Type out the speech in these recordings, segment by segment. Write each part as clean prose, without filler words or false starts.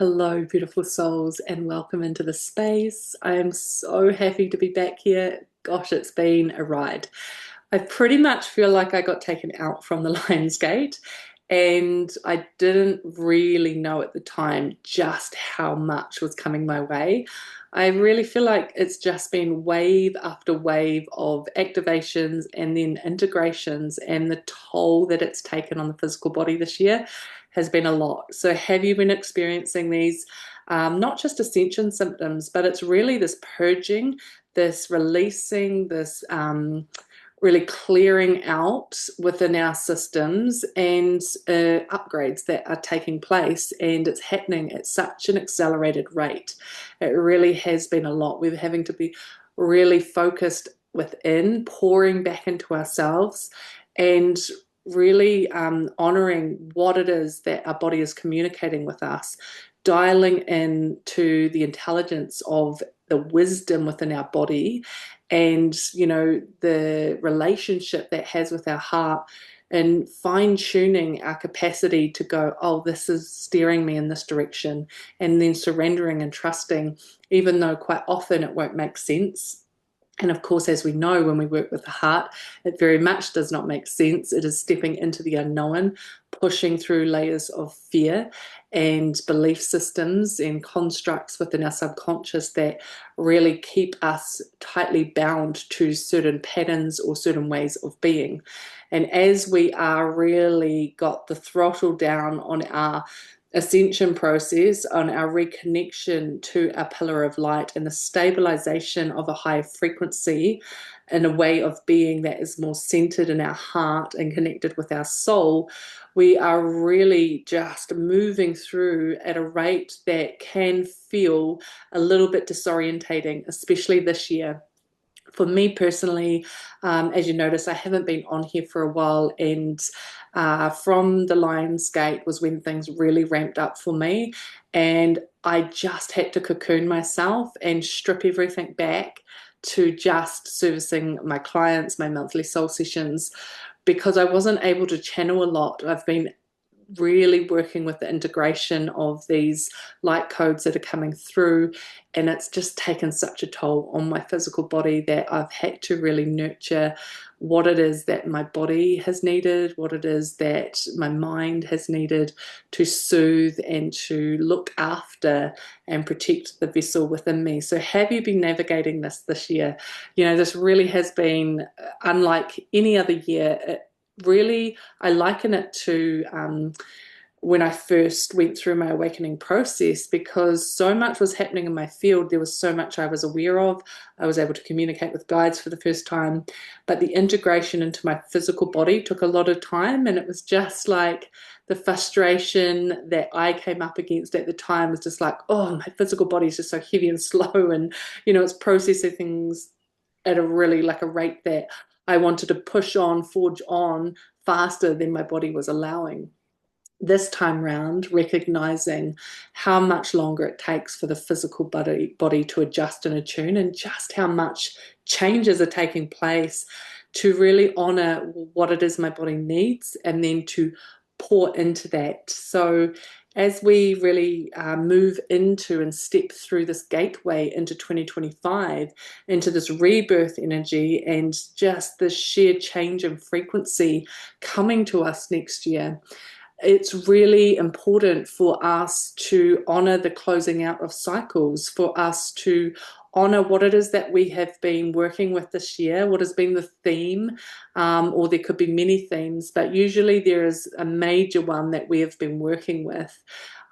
Hello, beautiful souls, and welcome into the space. I am so happy to be back here. Gosh, it's been a ride. I pretty much feel like I got taken out from the Lion's Gate, and I didn't really know at the time just how much was coming my way. I really feel like it's just been wave after wave of activations and then integrations, and the toll that it's taken on the physical body this year has been a lot. So, have you been experiencing these, not just ascension symptoms, but it's really this purging, this releasing, this really clearing out within our systems and upgrades that are taking place, and it's happening at such an accelerated rate. It really has been a lot. We're having to be really focused within, pouring back into ourselves, and really honoring what it is that our body is communicating with us, dialing in to the intelligence of the wisdom within our body, and the relationship that has with our heart, and fine tuning our capacity to go, oh, this is steering me in this direction, and then surrendering and trusting, even though quite often it won't make sense. And of course, as we know, when we work with the heart, it very much does not make sense. It is stepping into the unknown, pushing through layers of fear and belief systems and constructs within our subconscious that really keep us tightly bound to certain patterns or certain ways of being. And as we are really got the throttle down on our ascension process, on our reconnection to our pillar of light and the stabilization of a higher frequency in a way of being that is more centered in our heart and connected with our soul, we are really just moving through at a rate that can feel a little bit disorientating, especially this year. For me personally, as you notice, I haven't been on here for a while, and from the Lion's Gate was when things really ramped up for me, and I just had to cocoon myself and strip everything back to just servicing my clients, my monthly soul sessions, because I wasn't able to channel a lot. I've been really working with the integration of these light codes that are coming through, and it's just taken such a toll on my physical body that I've had to really nurture what it is that my body has needed, what it is that my mind has needed to soothe and to look after and protect the vessel within me. So have you been navigating this year? This really has been unlike any other year. Really, I liken it to when I first went through my awakening process, because so much was happening in my field. There was so much I was aware of. I was able to communicate with guides for the first time, but the integration into my physical body took a lot of time, and it was just like the frustration that I came up against at the time was just like, oh, my physical body is just so heavy and slow, and it's processing things at a really like a rate that I wanted to push on, forge on faster than my body was allowing. This time round, recognizing how much longer it takes for the physical body to adjust and attune, and just how much changes are taking place, to really honor what it is my body needs and then to pour into that. So as we really move into and step through this gateway into 2025, into this rebirth energy, and just this sheer change in frequency coming to us next year, it's really important for us to honor the closing out of cycles, for us to honor what it is that we have been working with this year, what has been the theme, or there could be many themes, but usually there is a major one that we have been working with.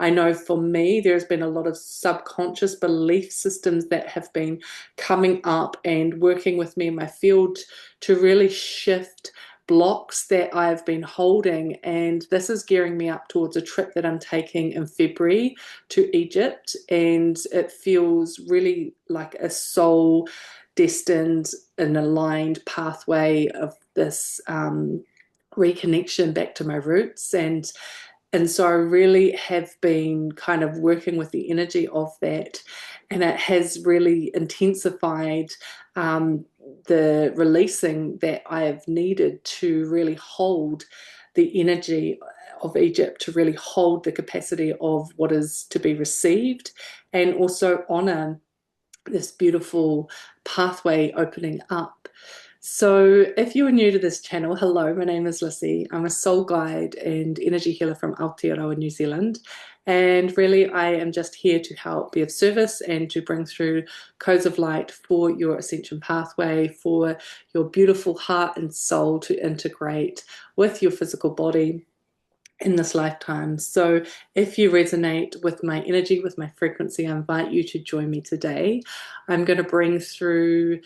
I know for me, there's been a lot of subconscious belief systems that have been coming up and working with me in my field to really shift blocks that I've been holding. And this is gearing me up towards a trip that I'm taking in February to Egypt, and it feels really like a soul destined and aligned pathway of this reconnection back to my roots. And so I really have been kind of working with the energy of that, and it has really intensified the releasing that I have needed to really hold the energy of Egypt to really hold the capacity of what is to be received and also honor this beautiful pathway opening up. So, if you are new to this channel, hello, my name is Lissy. I'm a soul guide and energy healer from Aotearoa, New Zealand. And really, I am just here to help be of service and to bring through codes of light for your ascension pathway, for your beautiful heart and soul to integrate with your physical body in this lifetime. So if you resonate with my energy, with my frequency, I invite you to join me today. I'm going to bring through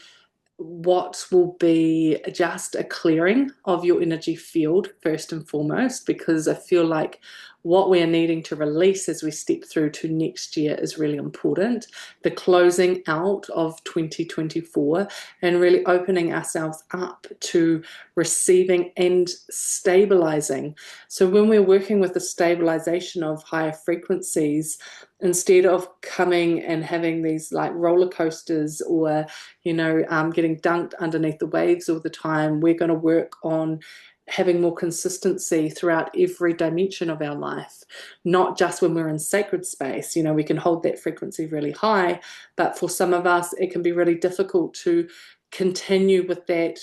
what will be just a clearing of your energy field first and foremost, because I feel like what we are needing to release as we step through to next year is really important. The closing out of 2024 and really opening ourselves up to receiving and stabilizing. So when we're working with the stabilization of higher frequencies, instead of coming and having these like roller coasters or getting dunked underneath the waves all the time, we're going to work on having more consistency throughout every dimension of our life, not just when we're in sacred space. We can hold that frequency really high, but for some of us, it can be really difficult to continue with that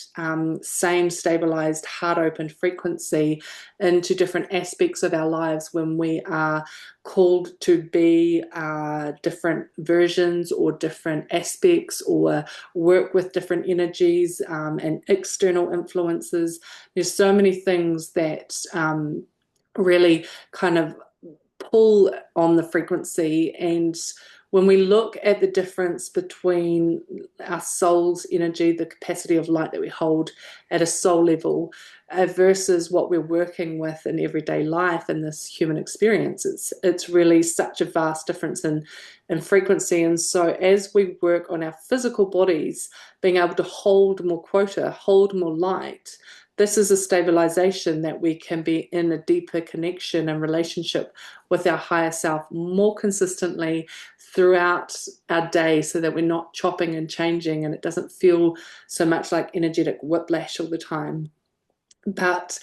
same stabilized, heart open frequency into different aspects of our lives when we are called to be different versions or different aspects or work with different energies and external influences. There's so many things that really kind of pull on the frequency. And when we look at the difference between our soul's energy, the capacity of light that we hold at a soul level, versus what we're working with in everyday life in this human experience, it's really such a vast difference in frequency. And so as we work on our physical bodies, being able to hold more quota, hold more light, this is a stabilization that we can be in a deeper connection and relationship with our higher self more consistently throughout our day, so that we're not chopping and changing and it doesn't feel so much like energetic whiplash all the time. But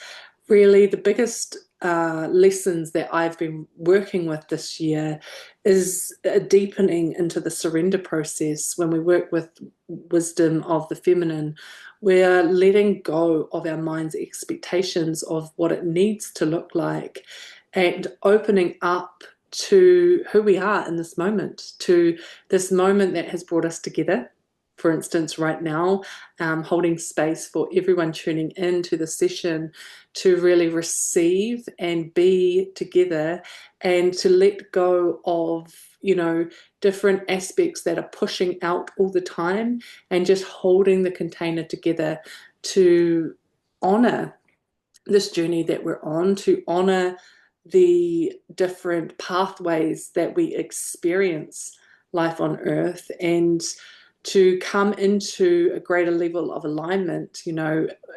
really, the biggest lessons that I've been working with this year is a deepening into the surrender process. When we work with wisdom of the feminine, we're letting go of our mind's expectations of what it needs to look like and opening up to who we are in this moment, to this moment that has brought us together. For instance, right now, holding space for everyone tuning in to the session to really receive and be together and to let go of, different aspects that are pushing out all the time and just holding the container together to honor this journey that we're on, to honor the different pathways that we experience life on earth, and to come into a greater level of alignment,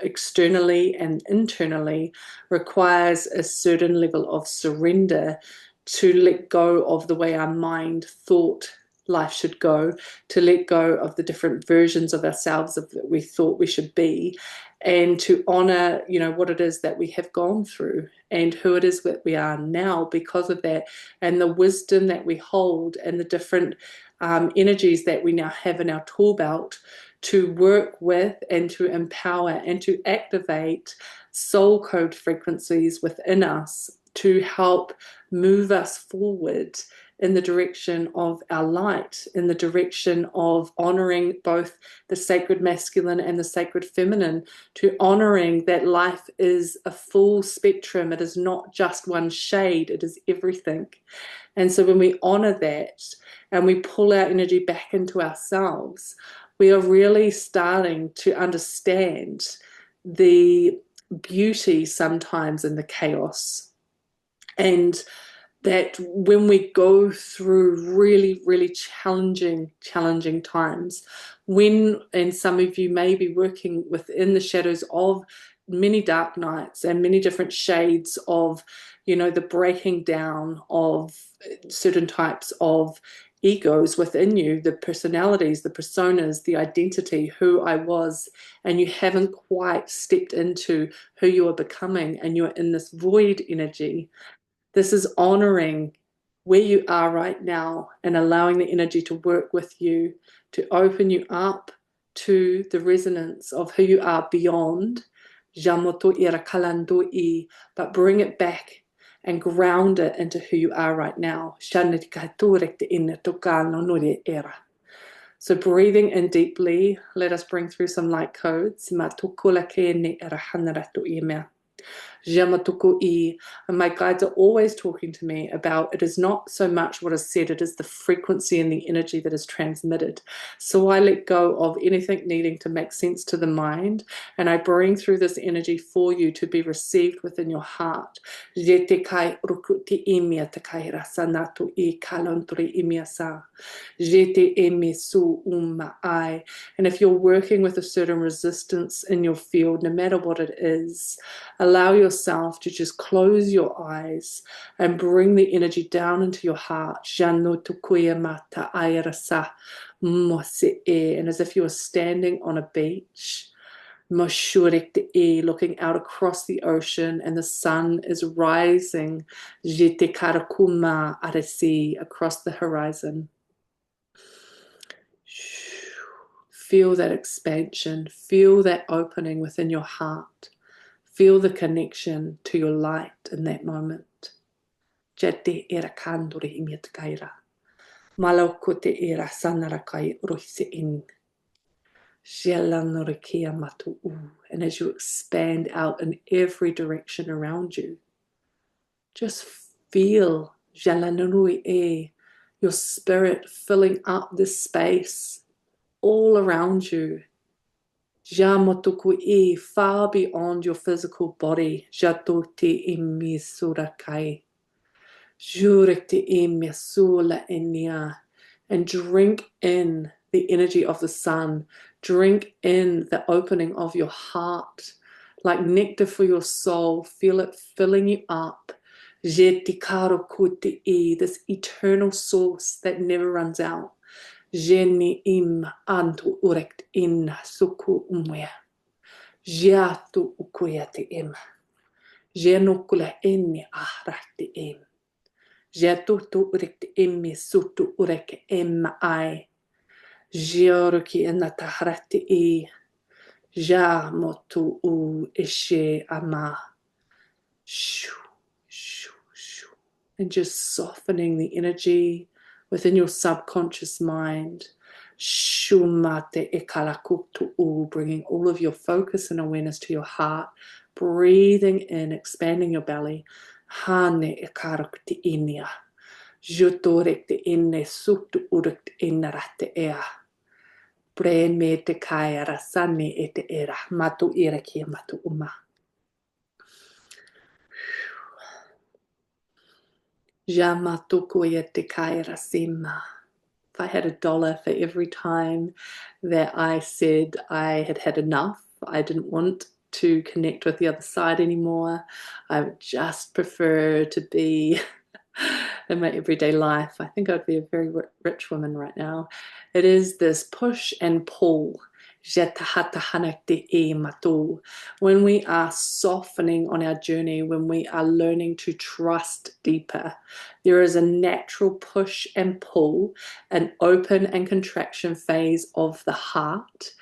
externally and internally, requires a certain level of surrender, to let go of the way our mind thought life should go, to let go of the different versions of ourselves that we thought we should be, and to honor, what it is that we have gone through and who it is that we are now because of that, and the wisdom that we hold and the different energies that we now have in our tool belt to work with and to empower and to activate soul code frequencies within us to help move us forward in the direction of our light, in the direction of honoring both the sacred masculine and the sacred feminine, to honoring that life is a full spectrum. It is not just one shade, it is everything. And so when we honor that and we pull our energy back into ourselves, we are really starting to understand the beauty sometimes in the chaos. And that when we go through really, really challenging times, and some of you may be working within the shadows of many dark nights and many different shades of, the breaking down of certain types of egos within you, the personalities, the personas, the identity, who I was, and you haven't quite stepped into who you are becoming, and you're in this void energy. This is honoring where you are right now and allowing the energy to work with you to open you up to the resonance of who you are beyond. But bring it back and ground it into who you are right now. So breathing in deeply, let us bring through some light codes. And my guides are always talking to me about it is not so much what is said, it is the frequency and the energy that is transmitted. So I let go of anything needing to make sense to the mind, and I bring through this energy for you to be received within your heart. And if you're working with a certain resistance in your field, no matter what it is, allow yourself to just close your eyes and bring the energy down into your heart. And as if you were standing on a beach, looking out across the ocean, and the sun is rising across the horizon. Feel that expansion, feel that opening within your heart. Feel the connection to your light in that moment. Jete era kandore imiat kaira. Malakote era sanarakai rohise in. And as you expand out in every direction around you, just feel your spirit filling up this space all around you. Far beyond your physical body. And drink in the energy of the sun. Drink in the opening of your heart. Like nectar for your soul. Feel it filling you up. This eternal source that never runs out. Jenny im antu urekt in suku umwe. Jiatu ukuyati im. Jenukula inni ahrati im. Jatutu urekt immi sutu urek emma ai. Jioruki enatahrati I. Ja motu u ishe ama. Shoo, shoo, shoo. And just softening the energy within your subconscious mind. Shumate ekalakutu u, bringing all of your focus and awareness to your heart. Breathing in, expanding your belly. Hane ekarakti inia. Jutorekti inne sutu urekt inarate ea. Preme te kaya rasani ete era. Matu ireki matu uma. Jamatukuya te kaya rasima. If I had $1 for every time that I said I had had enough, I didn't want to connect with the other side anymore, I would just prefer to be in my everyday life, I think I'd be a very rich woman right now. It is this push and pull. When we are softening on our journey, when we are learning to trust deeper, there is a natural push and pull, an open and contraction phase of the heart.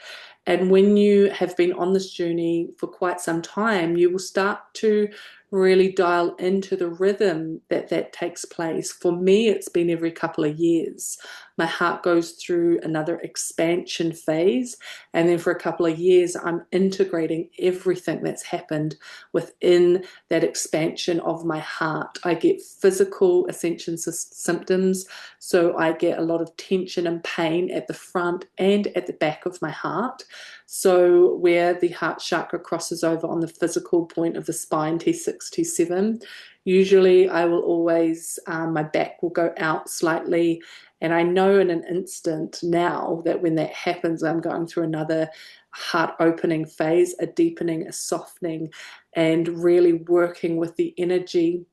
And when you have been on this journey for quite some time, you will start to really dial into the rhythm that takes place. For me, it's been every couple of years. My heart goes through another expansion phase, and then for a couple of years, I'm integrating everything that's happened within that expansion of my heart. I get physical ascension symptoms, so I get a lot of tension and pain at the front and at the back of my heart. So where the heart chakra crosses over on the physical point of the spine, T6, T7, usually I will always, my back will go out slightly. And I know in an instant now that when that happens, I'm going through another heart opening phase, a deepening, a softening, and really working with the energy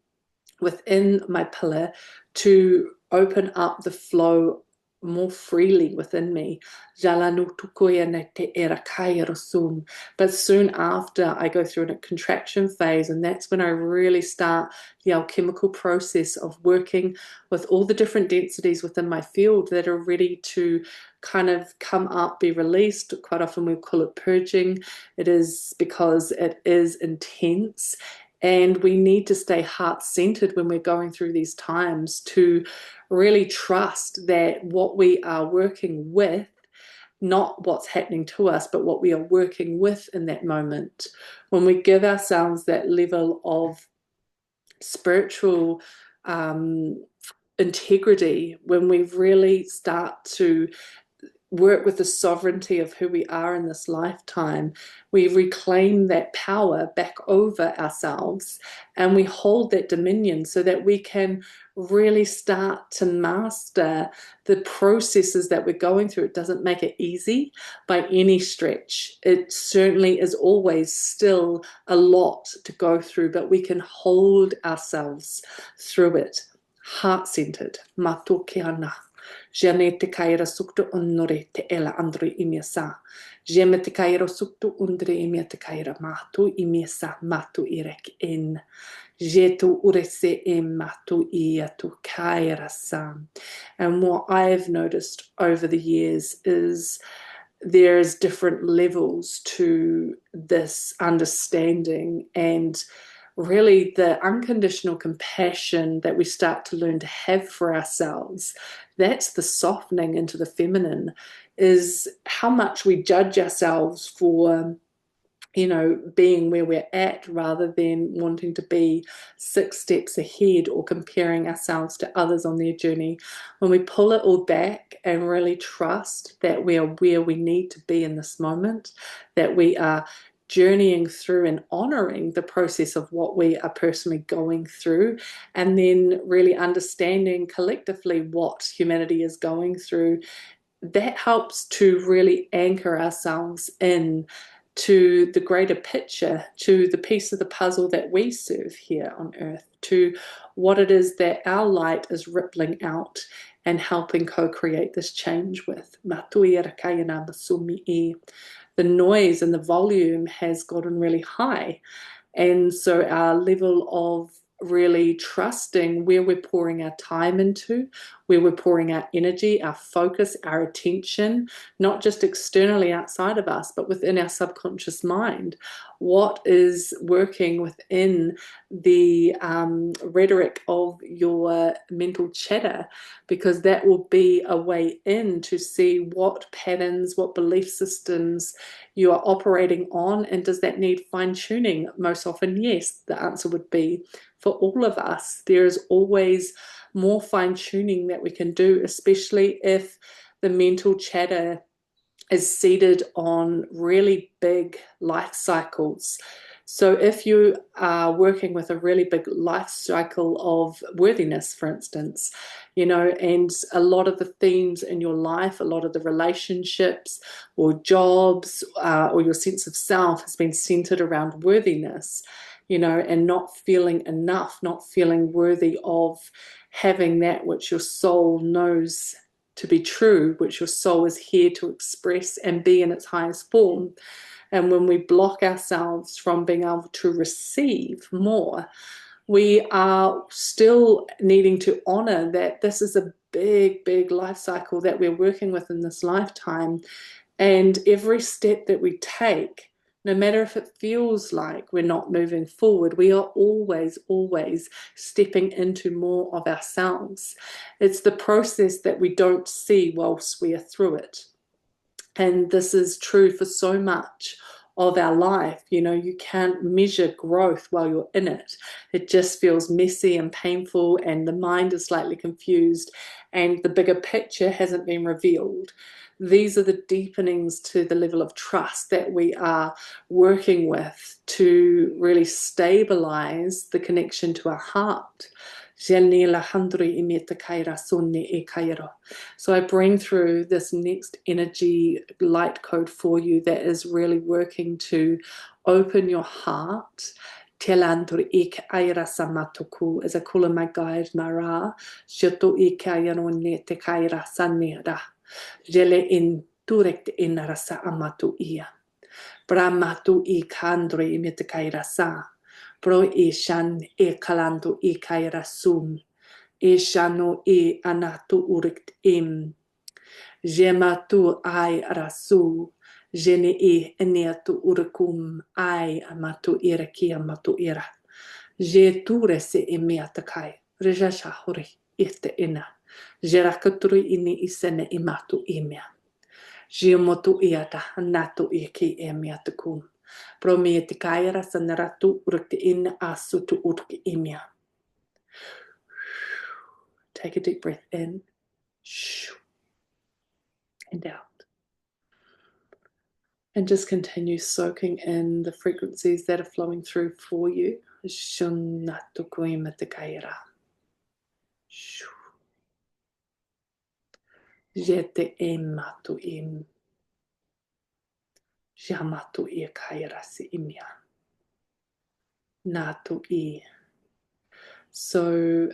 within my pillar to open up the flow more freely within me. But soon after, I go through a contraction phase, and that's when I really start the alchemical process of working with all the different densities within my field that are ready to kind of come up, be released. Quite often we call it purging. It is because it is intense. And we need to stay heart-centered when we're going through these times to really trust that what we are working with, not what's happening to us, but what we are working with in that moment. When we give ourselves that level of spiritual integrity, when we really start to work with the sovereignty of who we are in this lifetime, we reclaim that power back over ourselves and we hold that dominion so that we can really start to master the processes that we're going through. It doesn't make it easy by any stretch. It certainly is always still a lot to go through, but we can hold ourselves through it. Heart-centered. Mato ke ana. Jane te kaira suktu onore te ela andri imia sa. Jeme te kaira suktu undre imia te kaira matu imia sa matu irek in. Jetu urese e matu ia tu kaira sa. And what I've noticed over the years is there's different levels to this understanding, and really the unconditional compassion that we start to learn to have for ourselves, that's the softening into the feminine, is how much we judge ourselves for being where we're at rather than wanting to be 6 steps ahead or comparing ourselves to others on their journey. When we pull it all back and really trust that we are where we need to be in this moment, that we are journeying through and honoring the process of what we are personally going through, and then really understanding collectively what humanity is going through, that helps to really anchor ourselves in to the greater picture, to the piece of the puzzle that we serve here on earth, to what it is that our light is rippling out and helping co-create this change with. The noise and the volume has gotten really high, and so our level of really trusting where we're pouring our time into, where we're pouring our energy, our focus, our attention, not just externally outside of us, but within our subconscious mind. What is working within the rhetoric of your mental chatter? Because that will be a way in to see what patterns, what belief systems you are operating on, and does that need fine-tuning? Most often, yes. The answer would be, for all of us, there is always more fine-tuning that we can do, especially if the mental chatter is seated on really big life cycles. So if you are working with a really big life cycle of worthiness, for instance, and a lot of the themes in your life, a lot of the relationships or jobs or your sense of self has been centered around worthiness, and not feeling enough, not feeling worthy of having that which your soul knows to be true, which your soul is here to express and be in its highest form. And when we block ourselves from being able to receive more, we are still needing to honor that this is a big, big life cycle that we're working with in this lifetime. And every step that we take, no matter if it feels like we're not moving forward, we are always, always stepping into more of ourselves. It's the process that we don't see whilst we are through it. And this is true for so much of our life. You can't measure growth while you're in it. It just feels messy and painful, and the mind is slightly confused, and the bigger picture hasn't been revealed. These are the deepenings to the level of trust that we are working with to really stabilize the connection to our heart. So I bring through this next energy light code for you that is really working to open your heart Te lantur I ke aira samatuku is a kula my guide mara. Shoto I ke airone te kaira sanera. Jele in turek in rasa amatu ia. Bramatu I kandre I me te kaira sa. Pro I shan E kalantu I kaira sum. E shano E anatu urikt im. Jematu ai rasu. Jene I eneatu urikum ai amatu ira ki amatu ira. Je ture se e mea takai. Reja shahuri ite ina. Je rakaturi ini isene imatu imea. Je motu iata natu iki e mea takum. Pro mea te kaira sanaratu urikte ina asu tu urki imea. Take a deep breath in. And out. And just continue soaking in the frequencies that are flowing through for you. Shunnatu kuima te kaira. Jete ematu im. Jamatu I kaira si imia. Natu I. So,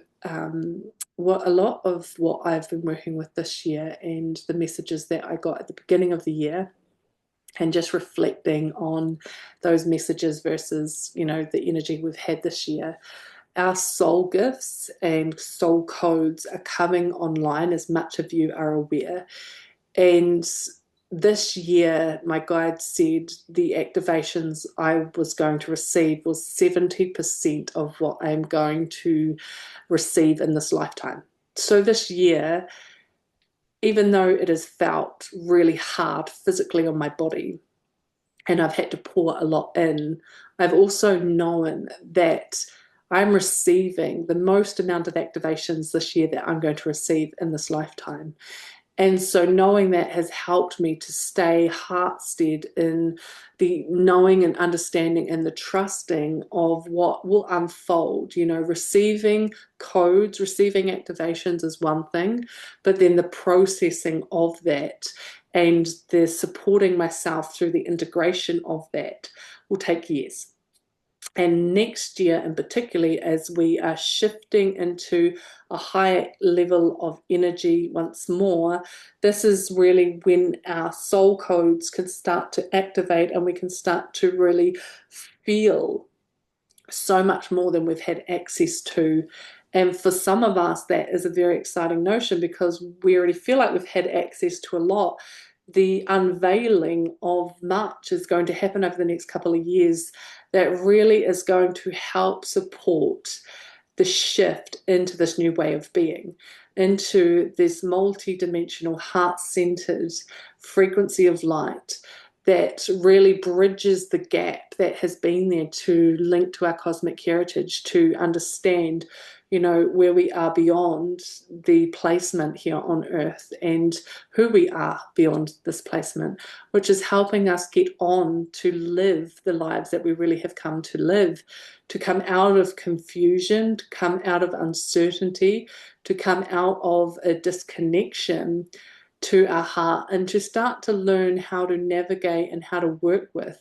what a lot of what I've been working with this year and the messages that I got at the beginning of the year, and just reflecting on those messages versus, the energy we've had this year. Our soul gifts and soul codes are coming online, as much of you are aware. And this year, my guide said the activations I was going to receive was 70% of what I'm going to receive in this lifetime. So this year, even though it has felt really hard physically on my body, and I've had to pour a lot in, I've also known that I'm receiving the most amount of activations this year that I'm going to receive in this lifetime. And so knowing that has helped me to stay heart-stead in the knowing and understanding and the trusting of what will unfold. Receiving codes, receiving activations is one thing, but then the processing of that and the supporting myself through the integration of that will take years. And next year, in particularly, as we are shifting into a higher level of energy once more, this is really when our soul codes can start to activate and we can start to really feel so much more than we've had access to. And for some of us, that is a very exciting notion because we already feel like we've had access to a lot. The unveiling of much is going to happen over the next couple of years that really is going to help support the shift into this new way of being, into this multi-dimensional, heart-centered frequency of light that really bridges the gap that has been there to link to our cosmic heritage, to understand, where we are beyond the placement here on Earth and who we are beyond this placement, which is helping us get on to live the lives that we really have come to live, to come out of confusion, to come out of uncertainty, to come out of a disconnection to our heart, and to start to learn how to navigate and how to work with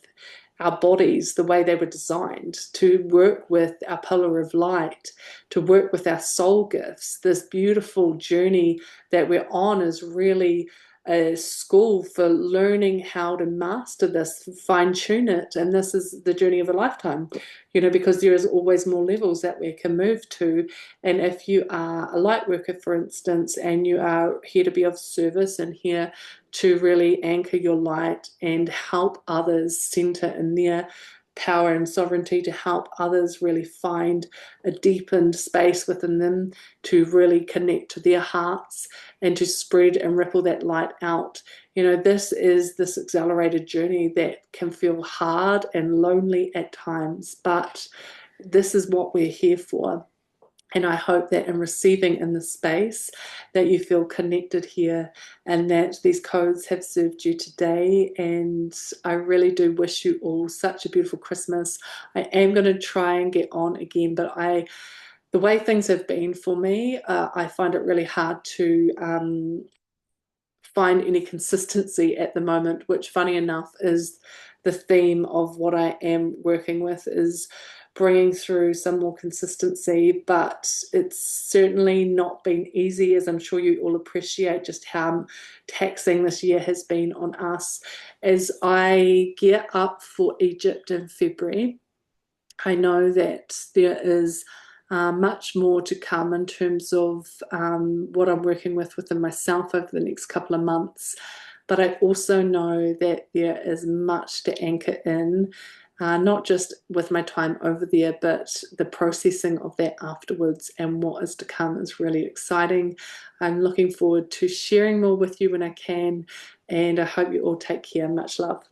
our bodies the way they were designed, to work with our pillar of light, to work with our soul gifts. This beautiful journey that we're on is really a school for learning how to master this, fine-tune it, and this is the journey of a lifetime, because there is always more levels that we can move to. And if you are a light worker, for instance, and you are here to be of service and here to really anchor your light and help others center in their power and sovereignty, to help others really find a deepened space within them, to really connect to their hearts and to spread and ripple that light out. This is this accelerated journey that can feel hard and lonely at times, but this is what we're here for. And I hope that in receiving in the space that you feel connected here and that these codes have served you today. And I really do wish you all such a beautiful Christmas. I am going to try and get on again, but the way things have been for me, I find it really hard to find any consistency at the moment, which funny enough is the theme of what I am working with, is bringing through some more consistency, but it's certainly not been easy, as I'm sure you all appreciate just how taxing this year has been on us. As I gear up for Egypt in February, I know that there is much more to come in terms of what I'm working with within myself over the next couple of months. But I also know that there is much to anchor in, not just with my time over there, but the processing of that afterwards, and what is to come is really exciting. I'm looking forward to sharing more with you when I can, and I hope you all take care. Much love.